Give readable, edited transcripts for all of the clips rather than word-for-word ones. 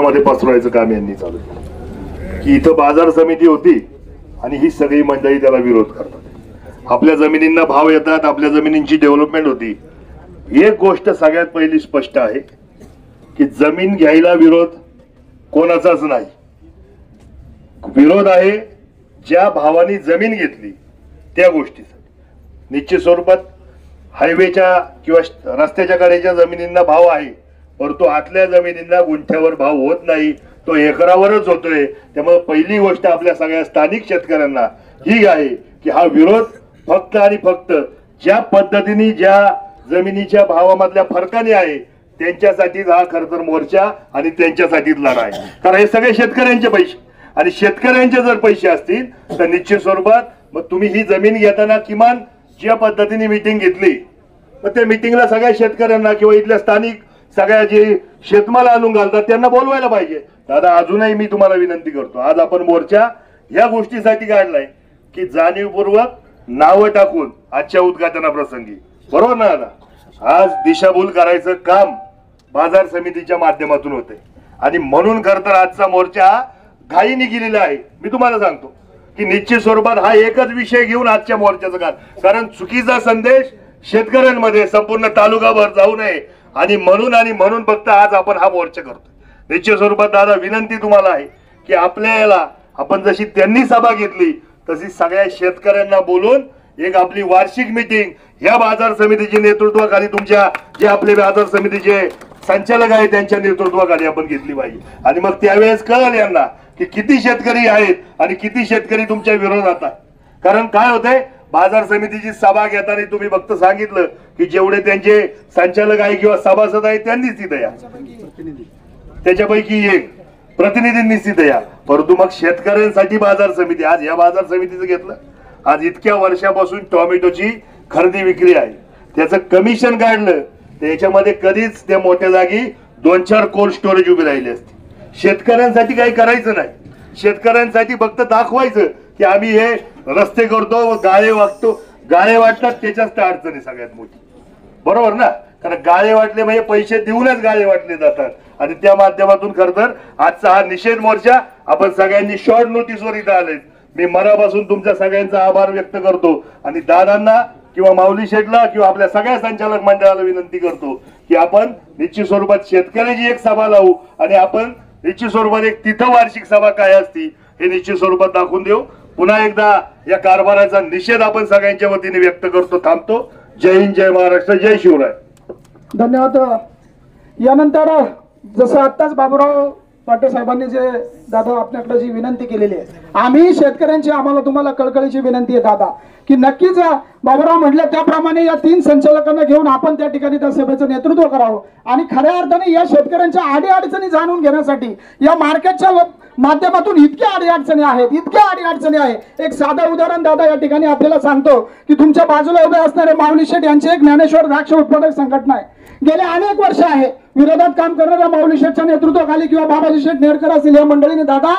शहरामध्ये पसरवायचं काम यांनी चालू केलं की इथं बाजार समिती होती आणि ही सगळी मंडळी त्याला विरोध करतात. आपल्या जमिनींना भाव येतात, आपल्या जमिनींची डेव्हलपमेंट होती. एक गोष्ट सगळ्यात पहिली स्पष्ट आहे की जमीन घ्यायला विरोध कोणाचाच नाही. विरोध आहे ज्या भावाने जमीन घेतली त्या गोष्टीसाठी. निश्चित स्वरूपात हायवेच्या किंवा रस्त्याच्या कडेच्या जमिनींना भाव आहे, परंतु आतल्या जमिनींना गुंठ्यावर भाव होत नाही, तो एकरावरच होतोय. त्यामुळे पहिली गोष्ट आपल्या सगळ्या स्थानिक शेतकऱ्यांना ही आहे की हा विरोध फक्त आणि फक्त ज्या पद्धतीने ज्या जमिनीच्या भावामधल्या फरकाने आहे त्यांच्यासाठीच हा खरं तर मोर्चा आणि त्यांच्यासाठीच लढा आहे. कारण हे सगळे शेतकऱ्यांचे पैसे आणि शेतकऱ्यांचे जर पैसे असतील तर निश्चित स्वरूपात मग तुम्ही ही जमीन घेताना किमान ज्या पद्धतीने मीटिंग घेतली मग त्या मीटिंगला सगळ्या शेतकऱ्यांना किंवा इथल्या स्थानिक सगळ्या जे शेतमाल आणून घालतात त्यांना बोलवायला पाहिजे. दादा अजूनही मी तुम्हाला विनंती करतो, आज आपण मोर्चा या गोष्टीसाठी काढलाय की जाणीवपूर्वक नावं टाकून आजच्या उद्घाटनाप्रसंगी, बरोबर ना दादा, आज दिशाभूल करायचं काम बाजार समितीच्या माध्यमातून होते आणि म्हणून खर तर आजचा मोर्चा घाईने गेलेला आहे. मी तुम्हाला सांगतो की निश्चित स्वरूपात हा एकच विषय घेऊन आजच्या मोर्चाचं कारण चुकीचा संदेश शेतकऱ्यांमध्ये संपूर्ण तालुकाभर जाऊ नये आणि म्हणून फक्त आज आपण हा मोर्चा करतो. निश्चित स्वरूपात दादा विनंती तुम्हाला आहे की आपल्याला आपण जशी त्यांनी सभा घेतली तशी सगळ्या शेतकऱ्यांना बोलून एक आपली वार्षिक मीटिंग या बाजार समितीच्या नेतृत्वाखाली तुमच्या जे आपले बाजार समितीचे संचालक आहे त्यांच्या नेतृत्वाखाली आपण घेतली पाहिजे. आणि मग त्यावेळेस कळेल यांना की किती शेतकरी आहेत आणि किती शेतकरी तुमच्या विरोधात आहेत. कारण काय होतंय, बाजार समितीची सभा घेताना तुम्ही फक्त सांगितलं की जेवढे त्यांचे संचालक आहे किंवा सभासद आहे त्यांनीच तिथे या, त्याच्यापैकी एक प्रतिनिधींनी तिथे या. परंतु मग शेतकऱ्यांसाठी बाजार समिती, आज या बाजार समितीचं घेतलं, आज इतक्या वर्षापासून टोमॅटोची खरेदी विक्री आहे, त्याचं कमिशन काढलं, त्याच्यामध्ये कधीच त्या मोठ्या जागी 2-4 कोल्ड स्टोरेज उभी राहिली असती. शेतकऱ्यांसाठी काही करायचं नाही, शेतकऱ्यांसाठी फक्त दाखवायचं की आम्ही हे रस्ते करतो, गाळे वाटतो. गाळे वाटतात त्याच्याच अडचण आहे सगळ्यात मोठी, बरोबर ना. कारण गाळे वाटले म्हणजे पैसे देऊनच गाळे वाटले जातात आणि त्या माध्यमातून खर तर आजचा हा निषेध मोर्चा आपण सगळ्यांनी शॉर्ट नोटीसवर इथं आले. मी मनापासून तुमच्या सगळ्यांचा आभार व्यक्त करतो आणि दादांना किंवा माऊली शेठला किंवा आपल्या सगळ्या संचालक मंडळाला विनंती करतो की आपण निश्चित स्वरूपात शेतकऱ्याची एक सभा लावू आणि आपण निश्चित स्वरूपात एक तिथं वार्षिक सभा काय असती हे निश्चित स्वरूपात दाखवून देऊ. पुन्हा एकदा या कारभाराचा निषेध आपण सगळ्यांच्या वतीने व्यक्त करतो. थांबतो. जय हिंद, जय महाराष्ट्र, जय शिवराय. धन्यवाद. यानंतर जसं आत्ताच बाबूराव पाटील साहेबांनी जे दादा आपल्याकडे जी विनंती केलेली आहे, आम्ही शेतकऱ्यांची आम्हाला तुम्हाला कळकळीची विनंती आहे दादा की नक्कीच बाबूराव म्हटलं त्याप्रमाणे या 3 संचालकांना घेऊन आपण त्या ठिकाणी त्या सभेचं नेतृत्व करावं आणि खऱ्या अर्थाने या शेतकऱ्यांच्या अडीअडचणी जाणून घेण्यासाठी या मार्केटच्या माध्यमातून इतक्या अडीअडचणी आहेत. एक साधं उदाहरण दादा या ठिकाणी आपल्याला सांगतो की तुमच्या बाजूला उभे असणारे माऊली शेठ यांची एक ज्ञानेश्वर द्राक्ष उत्पादक संघटना आहे. गेले अनेक वर्ष आहे विरोधात काम करणाऱ्या माऊली शेठच्या नेतृत्वाखाली किंवा बाबाजी शेठ नेरकर असतील या मंडळीने दादा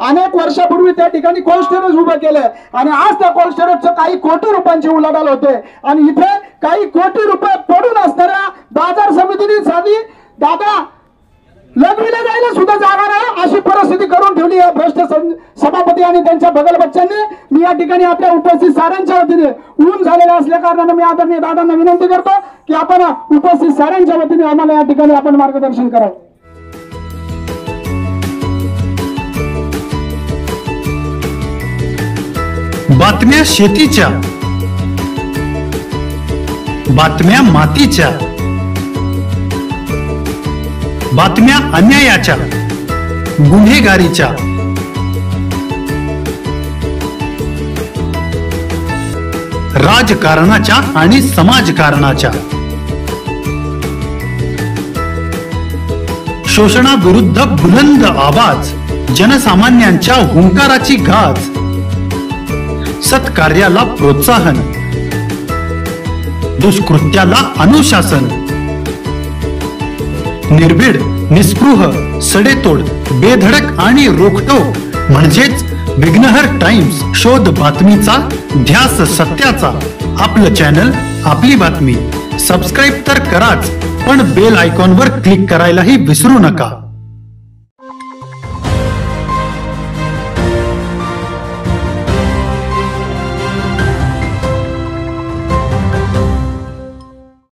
अनेक वर्षापूर्वी त्या ठिकाणी कोल्ड स्टोरेज उभं केलं आणि आज त्या कोल्ड स्टोरेजचं काही कोटी रुपयांची उलाढाल होते आणि इथे काही कोटी रुपये पडून असणाऱ्या बाजार समितीने साधी दादा लग्नीला जायला सुद्धा जागा नाही अशी परिस्थिती करून ठेवली आहे भ्रष्ट सभापती आणि त्यांच्या बगल बच्चांनी. मी या ठिकाणी आपल्या उपस्थित साऱ्यांच्या वतीने ऊन झालेल्या असल्या कारणाने मी आदरणीय दादांना विनंती करतो की आपण उपस्थित साऱ्यांच्या वतीने आम्हाला या ठिकाणी आपण मार्गदर्शन करावं. बातम्या शेतीच्या, बातम्या मातीच्या, बातम्या अन्यायाच्या, गुन्हेगारीच्या, राजकारणाच्या आणि समाजकारणाच्या, शोषणाविरुद्ध बुलंद आवाज, जनसामान्यांच्या हुंकाराची गाज, सत्कार्याला प्रोत्साहन, दुष्कृत्याला अनुशासन, निर्भीड, निस्पृह, सडेतोड, बेधडक आणि रोखटोक म्हणजेच विघ्नहर टाइम्स. शोध बातमीचा, ध्यास सत्याचा. आपलं चॅनल, आपली बातमी. सबस्क्राईब तर कराच, पण बेल आयकॉनवर क्लिक करायलाही विसरू नका.